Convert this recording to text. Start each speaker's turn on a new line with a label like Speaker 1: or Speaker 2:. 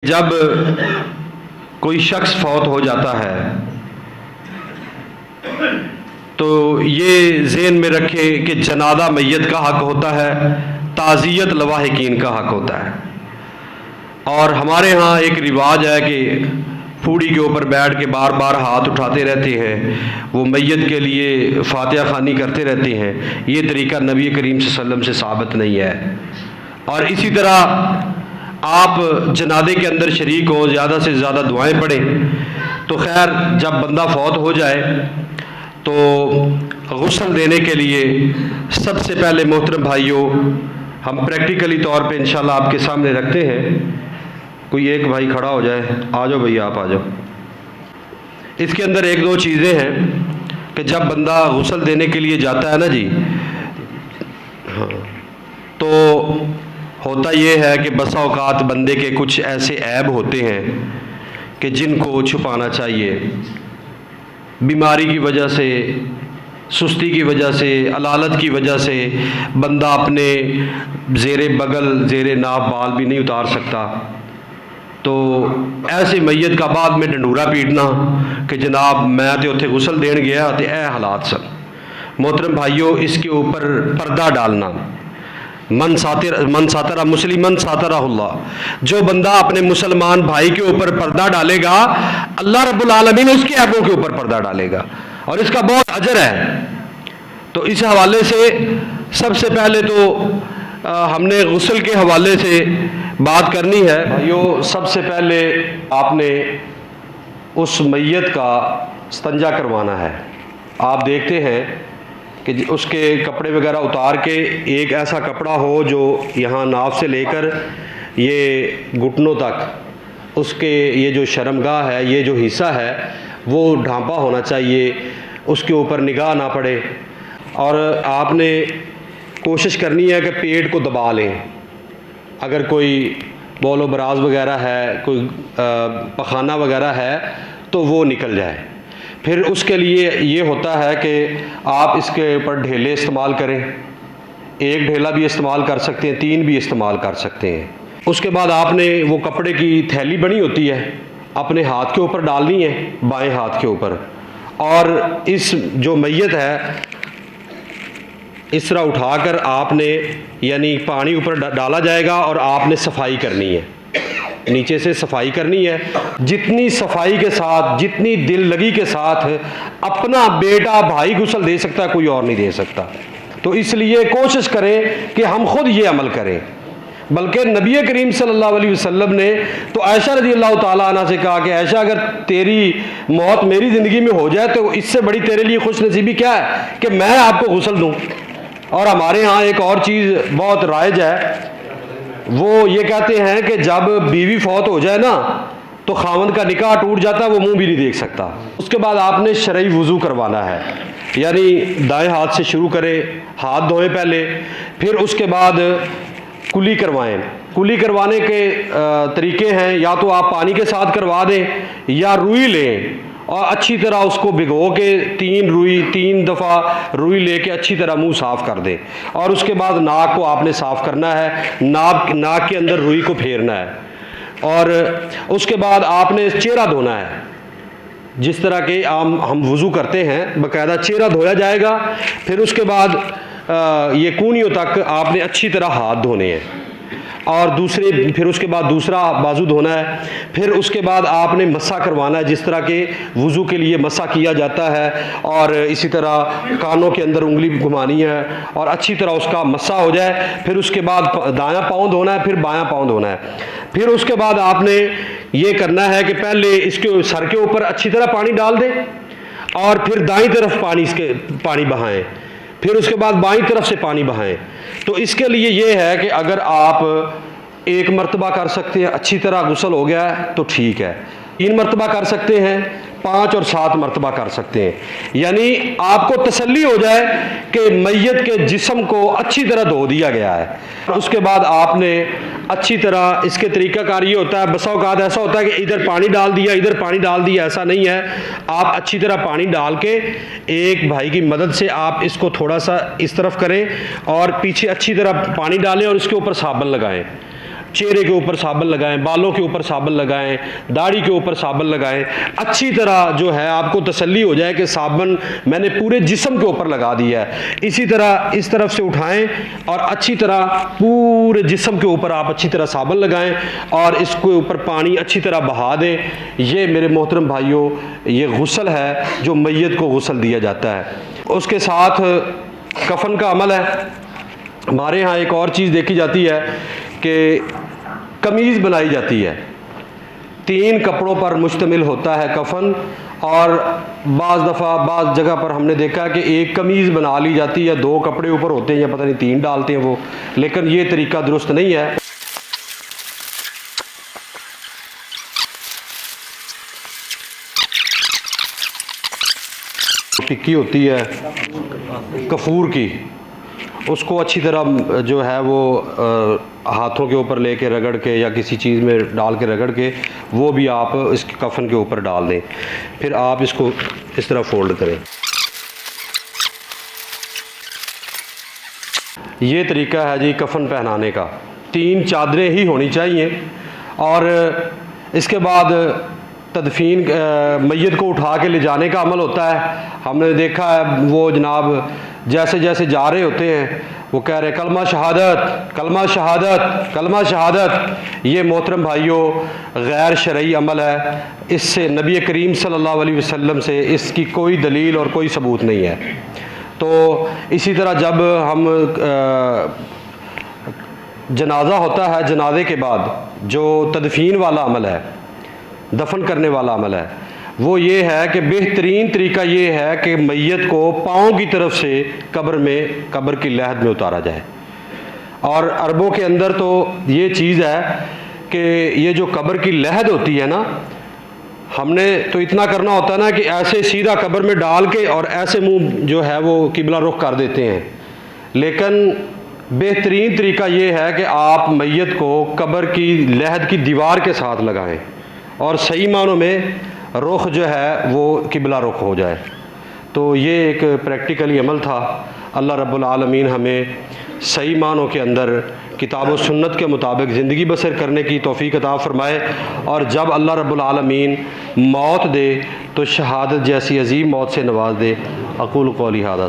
Speaker 1: जब कोई शख्स फौत हो जाता है तो ये ज़हन में रखे कि जनादा मैयत का हक़ होता है, ताज़ियत लवाहिकीन का हक़ होता है। और हमारे यहाँ एक रिवाज है कि फूड़ी के ऊपर बैठ के बार बार हाथ उठाते रहते हैं, वो मैयत के लिए फातिहा ख़ानी करते रहते हैं। ये तरीक़ा नबी करीम सल्लल्लाहु अलैहि वसल्लम से साबित नहीं है। और इसी तरह आप जनादे के अंदर शरीक हो, ज़्यादा से ज़्यादा दुआएं पढ़ें। तो खैर, जब बंदा फौत हो जाए तो गुस्ल देने के लिए सबसे पहले मोहतरम भाइयों, हम प्रैक्टिकली तौर पे इंशाल्लाह आपके सामने रखते हैं। कोई एक भाई खड़ा हो जाए, आ जाओ भैया, आप आ जाओ। इसके अंदर एक दो चीज़ें हैं कि जब बंदा गुस्ल देने के लिए जाता है ना जी, हाँ, तो होता ये है कि बसा औकात बंदे के कुछ ऐसे ऐब होते हैं कि जिनको छुपाना चाहिए। बीमारी की वजह से, सुस्ती की वजह से, अलालत की वजह से बंदा अपने ज़ेरे बगल, ज़ेरे नाब बाल भी नहीं उतार सकता। तो ऐसे मैयत का बाद में ढंडूरा पीटना कि जनाब मैं तो उत्थे गुस्ल देन गया तो ए हालात सन। मोहतरम भाइयों, इसके ऊपर पर्दा डालना, मन सातरा मुस्लिमन सातराहुल्लाह, जो बंदा अपने मुसलमान भाई के ऊपर पर्दा डालेगा, अल्लाह रब्बुल आलमीन उसके ऐबों के ऊपर पर्दा डालेगा और इसका बहुत अजर है। तो इस हवाले से सबसे पहले तो हमने गुस्ल के हवाले से बात करनी है। भाइयों, सबसे पहले आपने उस मैयत का इस्तंजा करवाना है। आप देखते हैं कि उसके कपड़े वगैरह उतार के एक ऐसा कपड़ा हो जो यहाँ नाव से लेकर ये घुटनों तक, उसके ये जो शर्मगाह है, ये जो हिस्सा है, वो ढांपा होना चाहिए, उसके ऊपर निगाह ना पड़े। और आपने कोशिश करनी है कि पेट को दबा लें। अगर कोई बौलो बराज वगैरह है, कोई पखाना वगैरह है, तो वो निकल जाए। फिर उसके लिए ये होता है कि आप इसके ऊपर ढेले इस्तेमाल करें। एक ढेला भी इस्तेमाल कर सकते हैं, 3 भी इस्तेमाल कर सकते हैं। उसके बाद आपने वो कपड़े की थैली बनी होती है, अपने हाथ के ऊपर डालनी है, बाएं हाथ के ऊपर। और इस जो मैयत है, इस तरह उठाकर आपने, यानी पानी ऊपर डाला जाएगा और आपने सफाई करनी है, नीचे से सफाई करनी है। जितनी सफाई के साथ, जितनी दिल लगी के साथ अपना बेटा भाई गुस्ल दे सकता है, कोई और नहीं दे सकता। तो इसलिए कोशिश करें कि हम खुद ये अमल करें। बल्कि नबी करीम सल्लल्लाहु अलैहि वसल्लम ने तो आयशा रज़ी अल्लाह ताला अन्हा से कहा कि आयशा, अगर तेरी मौत मेरी ज़िंदगी में हो जाए तो इससे बड़ी तेरे लिए खुश नसीबी क्या है कि मैं आपको गुस्ल दूँ। और हमारे यहाँ एक और चीज़ बहुत राइज है, वो ये कहते हैं कि जब बीवी फौत हो जाए ना तो खावंद का निकाह टूट जाता है, वो मुंह भी नहीं देख सकता। उसके बाद आपने शरई वज़ू करवाना है, यानी दाएं हाथ से शुरू करें, हाथ धोएं पहले, फिर उसके बाद कुली करवाएं। कुली करवाने के तरीके हैं, या तो आप पानी के साथ करवा दें या रुई लें और अच्छी तरह उसको भिगो के 3 दफ़ा रुई लेके अच्छी तरह मुंह साफ़ कर दें। और उसके बाद नाक को आपने साफ़ करना है, नाक के अंदर रुई को फेरना है। और उसके बाद आपने चेहरा धोना है, जिस तरह के हम वज़ू करते हैं, बाकायदा चेहरा धोया जाएगा। फिर उसके बाद ये कूनियों तक आपने अच्छी तरह हाथ धोने हैं और फिर उसके बाद दूसरा बाजू धोना है। फिर उसके बाद आपने मस्सा करवाना है, जिस तरह के वज़ू के लिए मस्सा किया जाता है। और इसी तरह कानों के अंदर उंगली घुमानी है और अच्छी तरह उसका मस्सा हो जाए। फिर उसके बाद दायां पाँव धोना है, फिर बायां पाँव धोना है। फिर उसके बाद आपने ये करना है कि पहले इसके सर के ऊपर अच्छी तरह पानी डाल दें और फिर दाईं तरफ पानी बहाएं, फिर उसके बाद बाईं तरफ से पानी बहाएं। तो इसके लिए ये है कि अगर आप 1 मरतबा कर सकते हैं, अच्छी तरह गुस्ल हो गया है तो ठीक है। 3 मरतबा कर सकते हैं, 5 और 7 मरतबा कर सकते हैं, यानी आपको तसल्ली हो जाए कि मैयत के जिस्म को अच्छी तरह धो दिया गया है। उसके बाद आपने अच्छी तरह, इसके तरीक़ाकार ये होता है, बसा औक़ात ऐसा होता है कि इधर पानी डाल दिया, इधर पानी डाल दिया, ऐसा नहीं है। आप अच्छी तरह पानी डाल के एक भाई की मदद से आप इसको थोड़ा सा इस तरफ करें और पीछे अच्छी तरह पानी डालें और इसके ऊपर साबुन लगाएं। चेहरे के ऊपर साबुन लगाएं, बालों के ऊपर साबुन लगाएं, दाढ़ी के ऊपर साबुन लगाएं। अच्छी तरह जो है आपको तसल्ली हो जाए कि साबुन मैंने पूरे जिस्म के ऊपर लगा दिया है। इसी तरह इस तरफ से उठाएं और अच्छी तरह पूरे जिस्म के ऊपर आप अच्छी तरह साबुन लगाएं और इसके ऊपर पानी अच्छी तरह बहा दें। ये मेरे मोहतरम भाइयों, ये गुस्ल है जो मैयत को गुस्ल दिया जाता है। उसके साथ कफन का अमल है। हमारे यहाँ एक और चीज़ देखी जाती है कि कमीज़ बनाई जाती है। 3 कपड़ों पर मुश्तमिल होता है कफन, और बाज़ दफ़ा बाज़ जगह पर हमने देखा कि एक कमीज़ बना ली जाती है, 2 कपड़े ऊपर होते हैं या पता नहीं 3 डालते हैं वो, लेकिन ये तरीका दुरुस्त नहीं है। टिक्की होती है कफूर की, उसको अच्छी तरह जो है वो हाथों के ऊपर लेके रगड़ के या किसी चीज़ में डाल के रगड़ के वो भी आप इस कफन के ऊपर डाल दें। फिर आप इसको इस तरह फोल्ड करें। ये तरीका है जी कफन पहनाने का। 3 चादरें ही होनी चाहिए और इसके बाद तदफीन मैयत को उठा के ले जाने का अमल होता है। हमने देखा है वो जनाब जैसे जैसे जा रहे होते हैं वो कह रहे कलमा शहादत, कलमा शहादत, कलमा शहादत। ये मोहतरम भाइयों गैर शरई अमल है। इससे नबी करीम सल्लल्लाहु अलैहि वसल्लम से इसकी कोई दलील और कोई सबूत नहीं है। तो इसी तरह जब हम जनाजा होता है, जनाजे के बाद जो तदफीन वाला अमल है, दफन करने वाला अमल है, वो ये है कि बेहतरीन तरीका ये है कि मैयत को पाँव की तरफ से कब्र की लहद में उतारा जाए। और अरबों के अंदर तो ये चीज़ है कि ये जो कब्र की लहद होती है ना, हमने तो इतना करना होता है ना कि ऐसे सीधा कब्र में डाल के और ऐसे मुंह जो है वो किबला रुख कर देते हैं, लेकिन बेहतरीन तरीका ये है कि आप मैयत को कब्र की लहद की दीवार के साथ लगाएं और सही मानों में रुख जो है वो किबला रुख हो जाए। तो ये एक प्रैक्टिकली अमल था। अल्लाह रब्बुल आलमीन हमें सही मानों के अंदर किताब व सुन्नत के मुताबिक ज़िंदगी बसर करने की तौफ़ीक़ अता फ़रमाए, और जब अल्लाह रब्बुल आलमीन मौत दे तो शहादत जैसी अजीम मौत से नवाज दे। अक़ूल क़ौली हाज़ा।